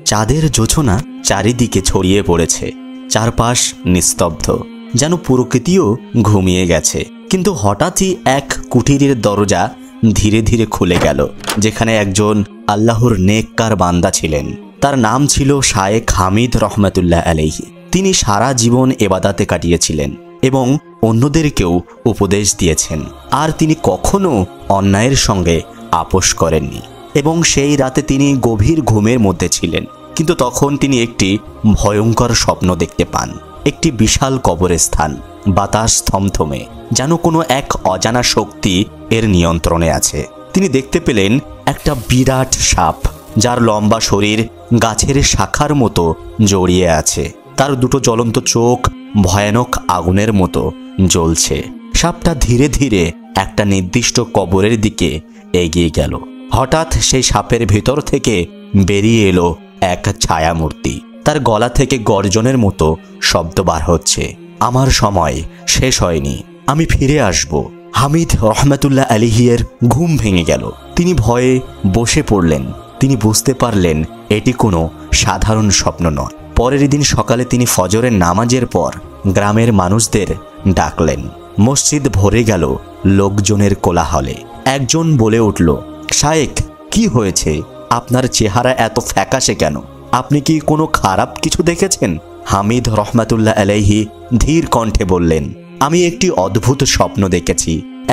চাঁদের জোছনা চারিদিকে ছড়িয়ে পড়েছে। চারপাশ নিস্তব্ধ, যেন প্রকৃতিও ঘুমিয়ে গেছে। কিন্তু হঠাৎই এক কুঠিরের দরজা ধীরে ধীরে খুলে গেল, যেখানে একজন আল্লাহর নেককার বান্দা ছিলেন। তার নাম ছিল শায়েখ হামিদ রহমাতুল্লাহ আলাইহি। তিনি সারা জীবন ইবাদতে কাটিয়েছিলেন এবং অন্যদেরকেও উপদেশ দিয়েছেন। আর তিনি কখনো অন্যায়ের সঙ্গে আপোষ করেননি। এবং সেই রাতে তিনি গভীর ঘুমের মধ্যে ছিলেন। কিন্তু তখন তিনি একটি ভয়ঙ্কর স্বপ্ন দেখতে পান। একটি বিশাল কবরস্থান, বাতাস থমথমে, যেন কোনো এক অজানা শক্তি এর নিয়ন্ত্রণে আছে। তিনি দেখতে পেলেন একটা বিরাট সাপ, যার লম্বা শরীর গাছের শাখার মতো জড়িয়ে আছে। তার দুটো জ্বলন্ত চোখ ভয়ানক আগুনের মতো জ্বলছে। সাপটা ধীরে ধীরে একটা নির্দিষ্ট কবরের দিকে এগিয়ে গেল। হঠাৎ সেই সাপের ভেতর থেকে বেরিয়ে এলো এক ছায়ামূর্তি। তার গলা থেকে গর্জনের মতো শব্দ বার হচ্ছে, আমার সময় শেষ হয়নি, আমি ফিরে আসব। হামিদ রহমাতুল্লাহ আলাইহির ঘুম ভেঙে গেল। তিনি ভয়ে বসে পড়লেন। তিনি বুঝতে পারলেন এটি কোনো সাধারণ স্বপ্ন নয়। পরের দিন সকালে তিনি ফজরের নামাজের পর গ্রামের মানুষদের ডাকলেন। মসজিদ ভরে গেল লোকজনের কোলাহলে। একজন বলে উঠল, শায়েখ, কি হয়েছে? আপনার চেহারা এত ফ্যাকাশে কেন? আপনি কি কোনো খারাপ কিছু দেখেছেন? হামিদ রহমাতুল্লাহ আলাইহি ধীর কণ্ঠে বললেন, আমি একটি অদ্ভুত স্বপ্ন দেখেছি।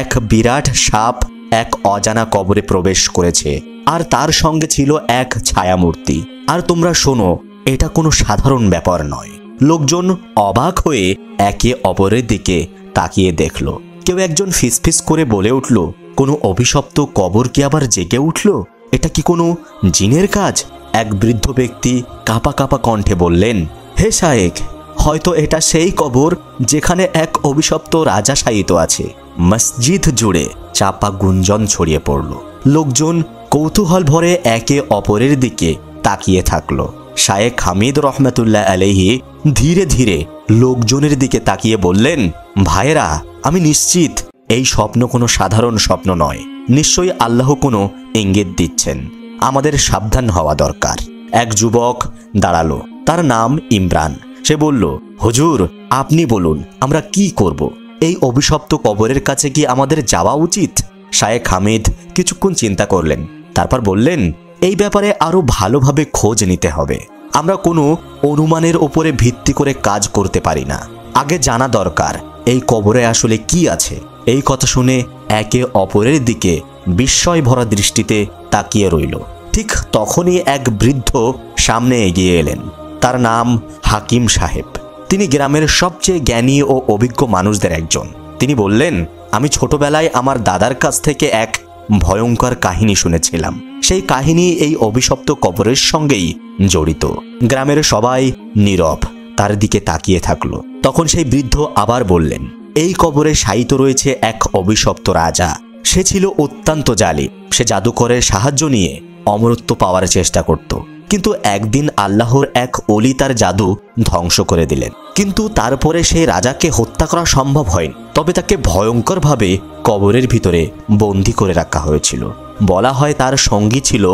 এক বিরাট সাপ এক অজানা কবরে প্রবেশ করেছে, আর তার সঙ্গে ছিল এক ছায়ামূর্তি। আর তোমরা শোনো, এটা কোনো সাধারণ ব্যাপার নয়। লোকজন অবাক হয়ে একে অপরের দিকে তাকিয়ে দেখল। কেউ একজন ফিসফিস করে বলে উঠল, কোনো অভিশপ্ত কবর কি আবার জেগে উঠল? এটা কি কোনো জিনের কাজ? এক বৃদ্ধ ব্যক্তি কাঁপা কাঁপা কণ্ঠে বললেন, হে শায়েখ, হয়তো এটা সেই কবর যেখানে এক অভিশপ্ত রাজা শায়িত আছে। মসজিদ জুড়ে চাপা গুঞ্জন ছড়িয়ে পড়ল। লোকজন কৌতূহল ভরে একে অপরের দিকে তাকিয়ে থাকলো। শায়েখ হামিদ রহমাতুল্লাহ আলাইহি ধীরে ধীরে লোকজনের দিকে তাকিয়ে বললেন, ভাইয়েরা, আমি নিশ্চিত এই স্বপ্ন কোনো সাধারণ স্বপ্ন নয়। নিশ্চয়ই আল্লাহ কোনো ইঙ্গিত দিচ্ছেন। আমাদের সাবধান হওয়া দরকার। এক যুবক দাঁড়ালো, তার নাম ইমরান। সে বলল, হুজুর, আপনি বলুন, আমরা কি করব? এই অভিশপ্ত কবরের কাছে কি আমাদের যাওয়া উচিত? শায়েখ হামিদ কিছুক্ষণ চিন্তা করলেন। তারপর বললেন, এই ব্যাপারে আরো ভালোভাবে খোঁজ নিতে হবে। আমরা কোনো অনুমানের উপরে ভিত্তি করে কাজ করতে পারি না। আগে জানা দরকার এই কবরে আসলে কি আছে। এই কথা শুনে একে অপরের দিকে বিস্ময় ভরা দৃষ্টিতে তাকিয়ে রইল। ঠিক তখনই এক বৃদ্ধ সামনে এগিয়ে এলেন। তার নাম হাকিম সাহেব। তিনি গ্রামের সবচেয়ে জ্ঞানী ও অভিজ্ঞ মানুষদের একজন। তিনি বললেন, আমি ছোটবেলায় আমার দাদার কাছ থেকে এক ভয়ঙ্কর কাহিনী শুনেছিলাম। সেই কাহিনী এই অভিশপ্ত কবরের সঙ্গেই জড়িত। গ্রামের সবাই নীরব তার দিকে তাকিয়ে থাকলো। তখন সেই বৃদ্ধ আবার বললেন, এই কবরে শায়িত রয়েছে এক অভিশপ্ত রাজা। সে ছিল অত্যন্ত জালিম। সে জাদুকরের সাহায্য নিয়ে অমরত্ব পাওয়ার চেষ্টা করত। কিন্তু একদিন আল্লাহর এক ওলি তার জাদু ধ্বংস করে দিলেন। কিন্তু তারপরে সেই রাজাকে হত্যা করা সম্ভব হয়নি। তবে তাকে ভয়ঙ্করভাবে কবরের ভিতরে বন্দী করে রাখা হয়েছিল। বলা হয় তার সঙ্গী ছিল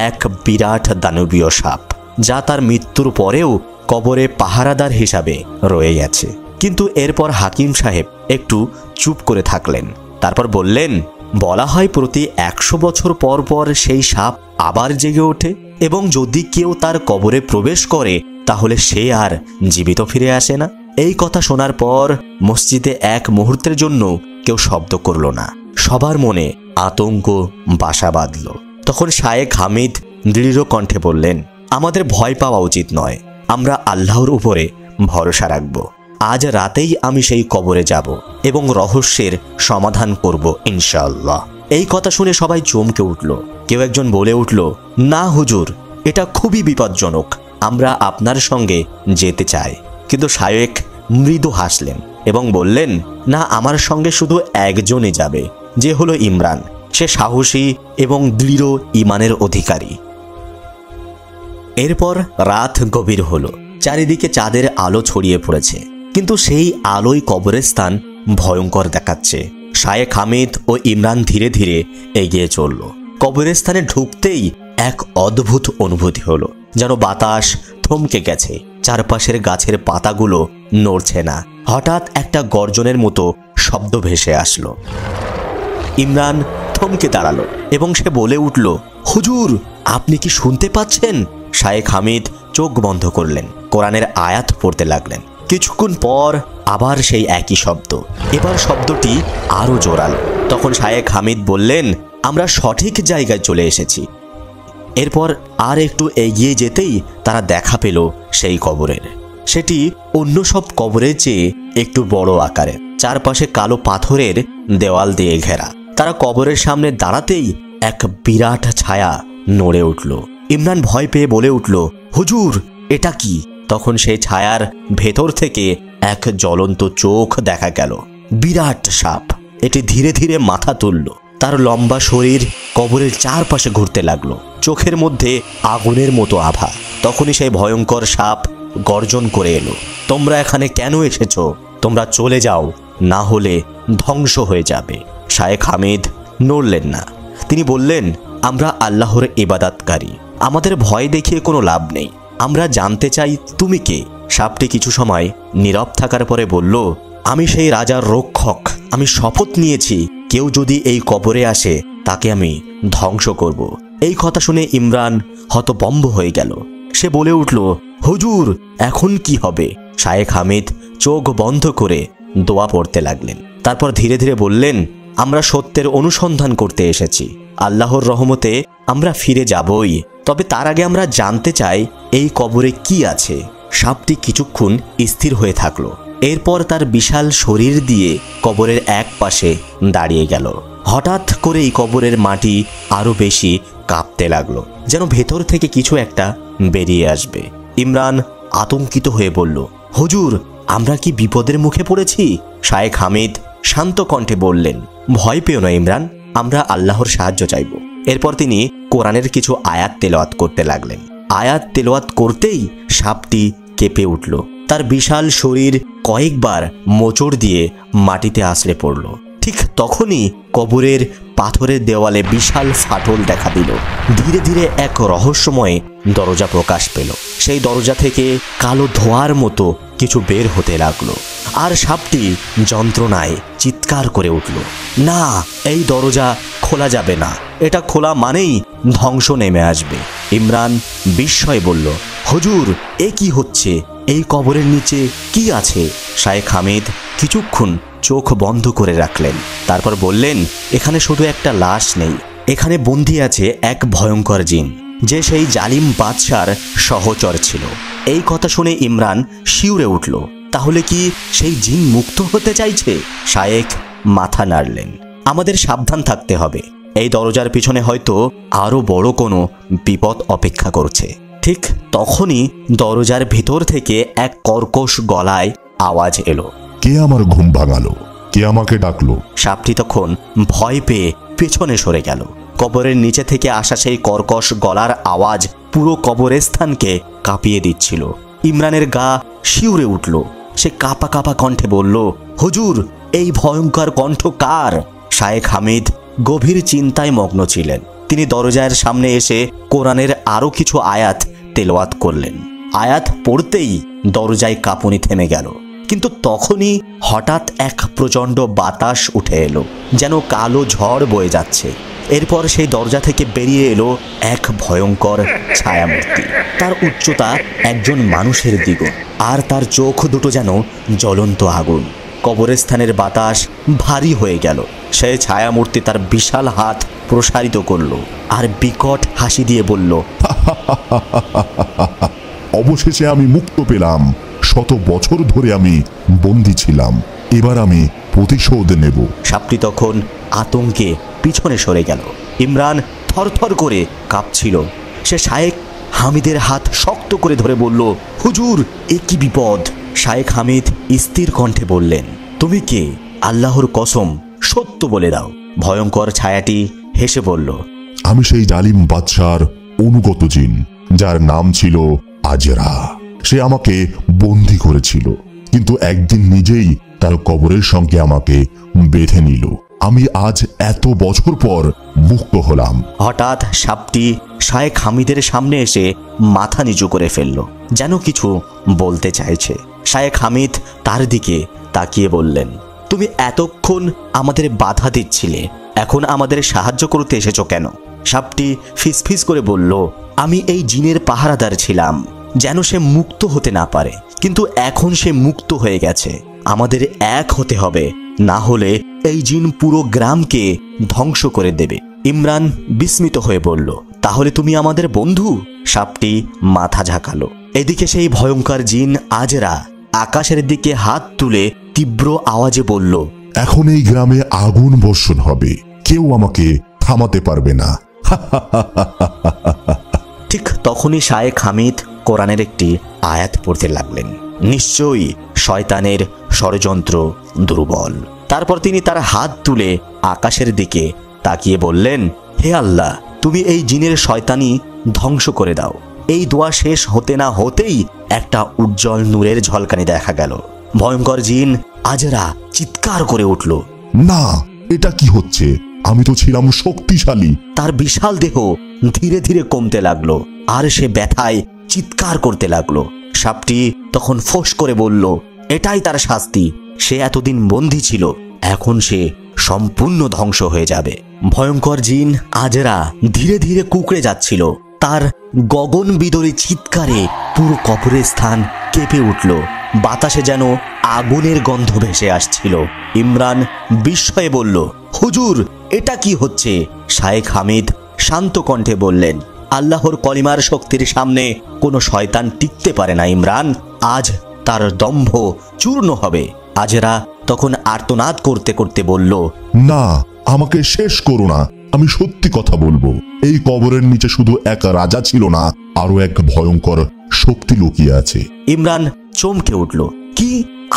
এক বিরাট দানবীয় সাপ, যা তার মৃত্যুর পরেও কবরে পাহারাদার হিসাবে রয়ে গেছে। কিন্তু এরপর হাকিম সাহেব একটু চুপ করে থাকলেন। তারপর বললেন, বলা হয় প্রতি 100 বছর পর পর সেই সাপ আবার জেগে ওঠে, এবং যদি কেউ তার কবরে প্রবেশ করে তাহলে সে আর জীবিত ফিরে আসে না। এই কথা শোনার পর মসজিদে এক মুহূর্তের জন্য কেউ শব্দ করল না। সবার মনে আতঙ্ক বাসা বাঁধল। তখন শায়েখ হামিদ দৃঢ় কণ্ঠে বললেন, আমাদের ভয় পাওয়া উচিত নয়। আমরা আল্লাহর উপরে ভরসা রাখব। আজ রাতেই আমি সেই কবরে যাব এবং রহস্যের সমাধান করব ইনশাআল্লাহ। এই কথা শুনে সবাই চমকে উঠল। কেউ একজন বলে উঠল, না হুজুর, এটা খুবই বিপজ্জনক। আমরা আপনার সঙ্গে যেতে চাই। কিন্তু শায়েখ মৃদু হাসলেন এবং বললেন, না, আমার সঙ্গে শুধু একজনই যাবে, যে হলো ইমরান। সে সাহসী এবং দৃঢ় ঈমানের অধিকারী। এরপর রাত গভীর হলো। চারিদিকে চাঁদের আলো ছড়িয়ে পড়েছে, কিন্তু সেই আলোয় কবরের স্থান ভয়ঙ্কর দেখাচ্ছে। শায়েখ হামিদ ও ইমরান ধীরে ধীরে এগিয়ে চলল। কবরের স্থানে ঢুকতেই এক অদ্ভুত অনুভূতি হলো। যেন বাতাস থমকে গেছে, চারপাশের গাছের পাতাগুলো নড়ছে না। হঠাৎ একটা গর্জনের মতো শব্দ ভেসে আসলো। ইমরান থমকে দাঁড়ালো এবং সে বলে উঠল, হুজুর, আপনি কি শুনতে পাচ্ছেন? শায়েখ হামিদ চোখ বন্ধ করলেন, কোরআনের আয়াত পড়তে লাগলেন। কিছুক্ষণ পর আবার সেই একই শব্দ, এবার শব্দটি আরো জোরালো। তখন শায়েখ হামিদ বললেন, আমরা সঠিক জায়গায় চলে এসেছি। এরপর আর একটু এগিয়ে যেতেই তারা দেখা পেল সেই কবরের। সেটি অন্য সব কবরের চেয়ে একটু বড় আকারের, চারপাশে কালো পাথরের দেওয়াল দিয়ে ঘেরা। তারা কবরের সামনে দাঁড়াতেই এক বিরাট ছায়া নড়ে উঠল। ইমরান ভয় পেয়ে বলে উঠল, হুজুর, এটা কি? তখন সেই ছায়ার ভেতর থেকে এক জ্বলন্ত চোখ দেখা গেল। বিরাট সাপ। এটি ধীরে ধীরে মাথা তুলল, তার লম্বা শরীর কবরের চারপাশে ঘুরতে লাগলো, চোখের মধ্যে আগুনের মতো আভা। তখনই সেই ভয়ঙ্কর সাপ গর্জন করে এলো, তোমরা এখানে কেন এসেছো? তোমরা চলে যাও, না হলে ধ্বংস হয়ে যাবে। শায়েখ হামিদ নড়লেন না। তিনি বললেন, আমরা আল্লাহর ইবাদতকারী, আমাদের ভয় দেখিয়ে কোনো লাভ নেই। আমরা জানতে চাই তুমি কে? সাপটি কিছু সময় নীরব থাকার পরে বলল, আমি সেই রাজার রক্ষক। আমি শপথ নিয়েছি, কেউ যদি এই কবরে আসে তাকে আমি ধ্বংস করব। এই কথা শুনে ইমরান হতভম্ব হয়ে গেল। সে বলে উঠল, হুজুর, এখন কি হবে? শায়েখ হামিদ চোখ বন্ধ করে দোয়া পড়তে লাগলেন। তারপর ধীরে ধীরে বললেন, আমরা সত্যের অনুসন্ধান করতে এসেছি। আল্লাহর রহমতে আমরা ফিরে যাবই, তবে তার আগে আমরা জানতে চাই এই কবরে কি আছে। সাপটি কিছুক্ষণ স্থির হয়ে থাকলো, এরপর তার বিশাল শরীর দিয়ে কবরের এক পাশে দাঁড়িয়ে গেল। হঠাৎ করে এই কবরের মাটি আরো বেশি কাঁপতে লাগলো, যেন ভেতর থেকে কিছু একটা বেরিয়ে আসবে। ইমরান আতঙ্কিত হয়ে বলল, হুজুর, আমরা কি বিপদের মুখে পড়েছি? শায়েখ হামিদ শান্ত কণ্ঠে বললেন, ভয় পেও না ইমরান, আমরা আল্লাহর সাহায্য চাইব। এরপর তিনি কোরআনের কিছু আয়াত তেলাওয়াত করতে লাগলেন। আয়াত তেলাওয়াত করতেই সাপটি কেঁপে উঠল, তার বিশাল শরীর কয়েকবার মোচড় দিয়ে মাটিতে আছড়ে পড়ল। ঠিক তখনই কবরের পাথরের দেওয়ালে বিশাল ফাটল দেখা দিল। ধীরে ধীরে এক রহস্যময় দরজা প্রকাশ পেল। সেই দরজা থেকে কালো ধোঁয়ার মতো কিছু বের হতে লাগলো, আর সাপটি যন্ত্রণায় চিৎকার করে উঠল, না, এই দরজা খোলা যাবে না, এটা খোলা মানেই ধ্বংস নেমে আসবে। ইমরান বিস্ময়ে বলল, হুজুর, এ কি হচ্ছে? এই কবরের নিচে কি আছে? শায়েখ হামিদ কিছুক্ষণ চোখ বন্ধ করে রাখলেন, তারপর বললেন, এখানে শুধু একটা লাশ নেই, এখানে বন্দী আছে এক ভয়ঙ্কর জিন, যে সেই জালিম বাদশার সহচর ছিল। এই কথা শুনে ইমরান শিউরে উঠল, তাহলে কি সেই জিন মুক্ত হতে চাইছে? শায়েখ মাথা নাড়লেন, আমাদের সাবধান থাকতে হবে, এই দরজার পিছনে হয়তো আরো বড় কোনো বিপদ অপেক্ষা করছে। ঠিক তখনই দরজার ভেতর থেকে এক কর্কশ গলায় আওয়াজ এলো, কে আমার ঘুম ভাঙালো? কে আমাকে ডাকলো? সাপটি তখন ভয় পেয়ে পেছনে সরে গেল। কবরের নিচে থেকে আসা সেই কর্কশ গলার আওয়াজ পুরো কবরস্থানকে কাঁপিয়ে দিচ্ছিল। ইমরানের গা শিউরে উঠল। সে কাঁপা কাঁপা কণ্ঠে বলল, হুজুর, এই ভয়ঙ্কর কণ্ঠ কার? শায়েখ হামিদ গভীর চিন্তায় মগ্ন ছিলেন। তিনি দরজার সামনে এসে কোরআনের আরো কিছু আয়াত তেলাওয়াত করলেন। আয়াত পড়তেই দরজায় কাঁপুনি থেমে গেল, কিন্তু তখনই হঠাৎ এক প্রচণ্ড বাতাস উঠে এলো, যেন কালো ঝড় বয়ে যাচ্ছে। এরপর সেই দরজা থেকে বেরিয়ে এলো এক ভয়ঙ্কর ছায়ামূর্তি। তার উচ্চতা একজন মানুষের দ্বিগুণ, আর তার চোখ দুটো যেন জ্বলন্ত আগুন। কবরস্থানের বাতাস ভারী হয়ে গেল। সেই ছায়ামূর্তি তার বিশাল হাত প্রসারিত করল আর বিকট হাসি দিয়ে বলল, অবশেষে আমি মুক্ত পেলাম। শত বছর ধরে আমি বন্দী ছিলাম, এবার আমি প্রতিশোধ নেব। সাপটি তখন আতঙ্কে পিছনে সরে গেল। ইমরান থরথর করে কাঁপছিল। সে শায়েখ হামিদের হাত শক্ত করে ধরে বলল, হুজুর, এ কি বিপদ? শায়েখ হামিদ স্থির কণ্ঠে বললেন, তুমি কে? আল্লাহর কসম, সত্য বলে দাও। ভয়ঙ্কর ছায়াটি হেসে বলল, আমি সেই জালিম বাদশার অনুগত জিন, যার নাম ছিল আজরা। সে আমাকে বন্দী করেছিল, কিন্তু একদিন নিজেই তার কবরের সঙ্গে আমাকে বেঁধে নিল। আমি আজ এত বছর পর মুক্ত হলাম। হঠাৎ সাপটি শায়েখ হামিদের সামনে এসে মাথা নিচু করে ফেলল, যেন কিছু বলতে চাইছে। শায়েখ হামিদ তার দিকে তাকিয়ে বললেন, তুমি এতক্ষণ আমাদের বাধা দিচ্ছিলে, এখন আমাদের সাহায্য করতে এসেছো কেন? সাপটি ফিসফিস করে বলল, আমি এই জিনের পাহারাদার ছিলাম, যেন সে মুক্ত হতে না পারে, কিন্তু এখন সে মুক্ত হয়ে গেছে। আমাদের এক হতে হবে, না হলে এই জিন পুরো গ্রামকে ধ্বংস করে দেবে। ইমরান বিস্মিত হয়ে বলল, তাহলে তুমি আমাদের বন্ধু? সাপটি মাথা ঝাঁকালো। এদিকে সেই ভয়ঙ্কর জিন আজরা আকাশের দিকে হাত তুলে তীব্র আওয়াজে বলল, এখন এই গ্রামে আগুন বর্ষণ হবে, কেউ আমাকে থামাতে পারবে না। ঠিক তখনই শায়েখ হামিদ কোরআনের একটি আয়াত পড়তে লাগলেন, নিশ্চয়ই শয়তানের ষড়যন্ত্র দুর্বল। তারপর তিনি তার হাত তুলে আকাশের দিকে তাকিয়ে বললেন, হে আল্লাহ, তুমি এই জিনের শয়তানি ধ্বংস করে দাও। এই দোয়া শেষ হতে না হতেই একটা উজ্জ্বল নূরের ঝলকানি দেখা গেল। ভয়ঙ্কর জিন আজরা চিৎকার করে উঠল, না, এটা কি হচ্ছে? আমি তো ছিলাম শক্তিশালী। তার বিশাল দেহ ধীরে ধীরে কমতে লাগলো, আর সে ব্যথায় চিৎকার করতে লাগলো। সাপটি তখন ফোঁস করে বলল, এটাই তার শাস্তি। সে এতদিন বন্দী ছিল, এখন সে সম্পূর্ণ ধ্বংস হয়ে যাবে। ভয়ঙ্কর জিন আজরা ধীরে ধীরে কুঁকড়ে যাচ্ছিল। তার গগন বিদরী চিৎকারে পুরো কবরের স্থান কেঁপে উঠল। বাতাসে যেন আগুনের গন্ধ ভেসে আসছিল। ইমরান বিস্ময়ে বলল, হুজুর, এটা কি হচ্ছে? শায়েখ হামিদ শান্ত কণ্ঠে বললেন, আল্লাহর কলিমার শক্তির সামনে কোনো শয়তান টিকতে পারে না ইমরান, আজ তার দম্ভ চূর্ণ হবে। আজরা তখন আর্তনাদ করতে করতে বলল, না, আমাকে শেষ করো না, আমি সত্যি কথা বলবো। এই কবরের নিচে শুধু এক রাজা ছিল না, আরো এক ভয়ঙ্কর শক্তি লুকিয়ে আছে। ইমরান চমকে উঠল, কি,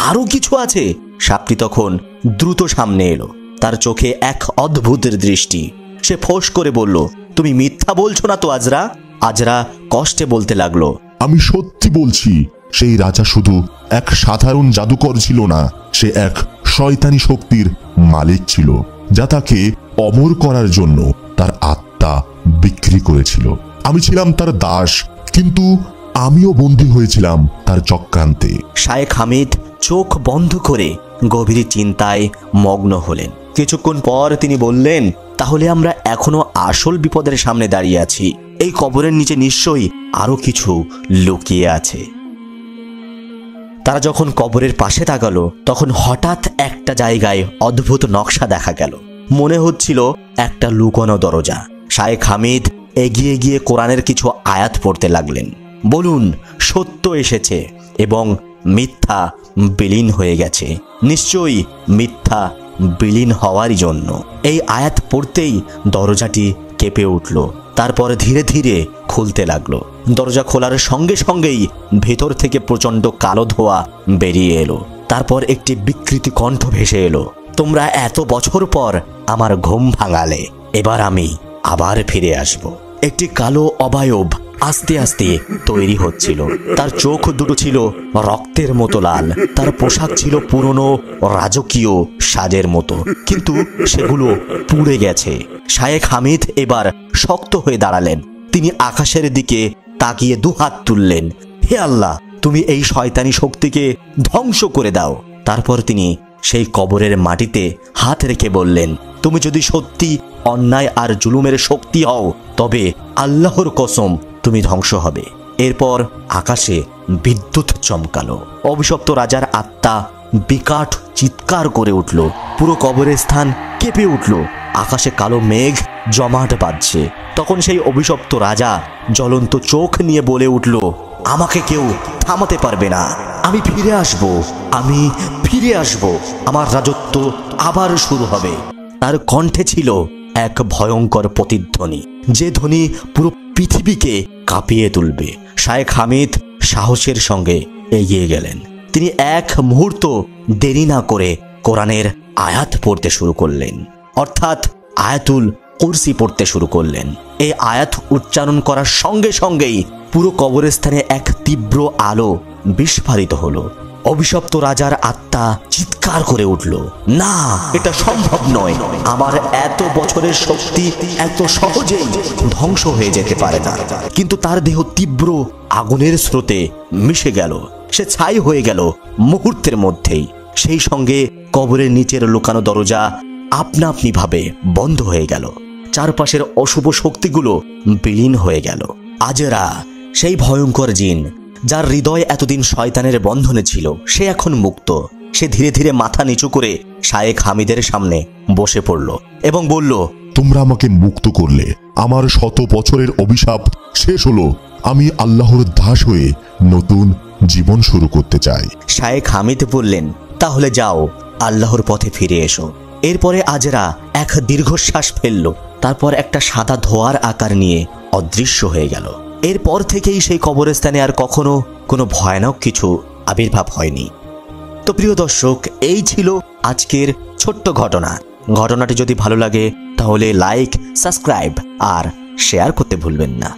আরো কিছু আছে? সাপটি তখন দ্রুত সামনে এলো, তার চোখে এক অদ্ভুতের দৃষ্টি। সে ফোঁস করে বলল, তুমি মিথ্যা বলছো না তো আজরা? আজরা কষ্টে বলতে লাগলো, আমি সত্যি বলছি, সেই রাজা শুধু এক সাধারণ জাদুকর ছিল না, সে এক শয়তানি শক্তির মালিক ছিল, যা তাকে অমর করার জন্য তার আত্মা বিক্রি করেছিল। আমি ছিলাম তার দাস, কিন্তু আমিও বন্দী হয়েছিলাম তার চক্রান্তে। শায়েখ হামিদ চোখ বন্ধ করে গভীর চিন্তায় মগ্ন হলেন। কিছুক্ষণ পর তিনি বললেন, তাহলে আমরা এখনো আসল বিপদের সামনে দাঁড়িয়ে আছি। এই কবরের নিচে নিশ্চয়ই আরো কিছু লুকিয়ে আছে। তারা যখন কবরের পাশে তাকালো, তখন হঠাৎ একটা জায়গায় অদ্ভুত নকশা দেখা গেল। মনে হচ্ছিল একটা লুকোনো দরজা। শায়েখ হামিদ এগিয়ে গিয়ে কোরআনের কিছু আয়াত পড়তে লাগলেন। বলুন, সত্য এসেছে এবং মিথ্যা বিলীন হয়ে গেছে। নিশ্চয়ই মিথ্যা বিলীন হওয়ারই জন্য। এই আয়াত পড়তেই দরজাটি কেঁপে উঠল, তারপর ধীরে ধীরে খুলতে লাগলো। দরজা খোলার সঙ্গে সঙ্গেই ভেতর থেকে প্রচণ্ড কালো ধোঁয়া বেরিয়ে এলো। তারপর একটি বিকৃতি কণ্ঠ ভেসে এলো, তোমরা এত বছর পর আমার ঘুম ভাঙালে, এবার আমি আবার ফিরে আসব। একটি কালো অবয়ব আস্তে আস্তে তৈরি হচ্ছিল। তার চোখ দুটো ছিল রক্তের মতো লাল। তার পোশাক ছিল পুরনো রাজকীয় সাজের মতো, কিন্তু সেগুলো পুড়ে গেছে। শায়েখ হামিদ এবার শক্ত হয়ে দাঁড়ালেন। তিনি আকাশের দিকে তাকিয়ে দুহাত তুললেন, হে আল্লাহ, তুমি এই শয়তানি শক্তিকে ধ্বংস করে দাও। তারপর তিনি সেই কবরের মাটিতে হাত রেখে বললেন, তুমি যদি সত্যি অন্যায় আর জুলুমের শক্তি হও, তবে আল্লাহর কসম তুমি ধ্বংস হবে। এরপর আকাশে বিদ্যুৎ চমকালো। অভিশপ্ত রাজার আত্মা বিকট চিৎকার করে উঠল। পুরো কবরের স্থান কেঁপে উঠল। আকাশে কালো মেঘ জমাট বাঁধছে। তখন সেই অভিশপ্ত রাজা জ্বলন্ত চোখ নিয়ে বলে উঠল, আমাকে কেউ থামাতে পারবে না। আমি ফিরে আসব, আমি ফিরে আসব। আমার রাজত্ব আবার শুরু হবে। তার কণ্ঠে ছিল এক ভয়ঙ্কর প্রতিধ্বনি, যে ধ্বনি পুরো পৃথিবীকে কাঁপিয়ে তুলবে। শায়েখ হামিদ সাহসের সঙ্গে এগিয়ে গেলেন। তিনি এক মুহূর্ত দেরি না করে কোরআনের আয়াত পড়তে শুরু করলেন, অর্থাৎ আয়াতুল কুরসি পড়তে শুরু করলেন। এই আয়াত উচ্চারণ করার সঙ্গে সঙ্গেই পুরো কবরস্থানে এক তীব্র আলো বিস্ফারিত হলো। অভিশপ্ত রাজার আত্মা চিৎকার করে উঠল, না, এটা সম্ভব নয়। আমার এত বছরের শক্তি এত সহজেই ধ্বংস হয়ে যেতে পারে না। কিন্তু তার দেহ তীব্র আগুনের স্রোতে মিশে গেল, সে ছাই হয়ে গেল মুহূর্তের মধ্যেই। সেই সঙ্গে কবরের নিচের লুকানো দরজা আপনা আপনি ভাবে বন্ধ হয়ে গেল। চারপাশের অশুভ শক্তিগুলো বিলীন হয়ে গেল। আজরা, সেই ভয়ঙ্কর জিন যার হৃদয় এতদিন শয়তানের বন্ধনে ছিল, সে এখন মুক্ত। সে ধীরে ধীরে মাথা নিচু করে শায়েখ হামিদের সামনে বসে পড়ল এবং বলল, তোমরা আমাকে মুক্ত করলে, আমার 100 বছরের অভিশাপ শেষ হলো। আমি আল্লাহর দাস হয়ে নতুন জীবন শুরু করতে চাই। শায়েখ হামিদ বললেন, তাহলে যাও, আল্লাহর পথে ফিরে এসো। এরপরে আজরা এক দীর্ঘশ্বাস ফেলল, তারপর একটা সাদা ধোঁয়ার আকার নিয়ে অদৃশ্য হয়ে গেল। এরপর থেকেই সেই কবরস্থানে আর কখনো কোনো ভয়ানক কিছু আবির্ভাব হয়নি। তো প্রিয় দর্শক, এই ছিল আজকের ছোট্ট ঘটনা। ঘটনাটি যদি ভালো লাগে তাহলে লাইক, সাবস্ক্রাইব আর শেয়ার করতে ভুলবেন না।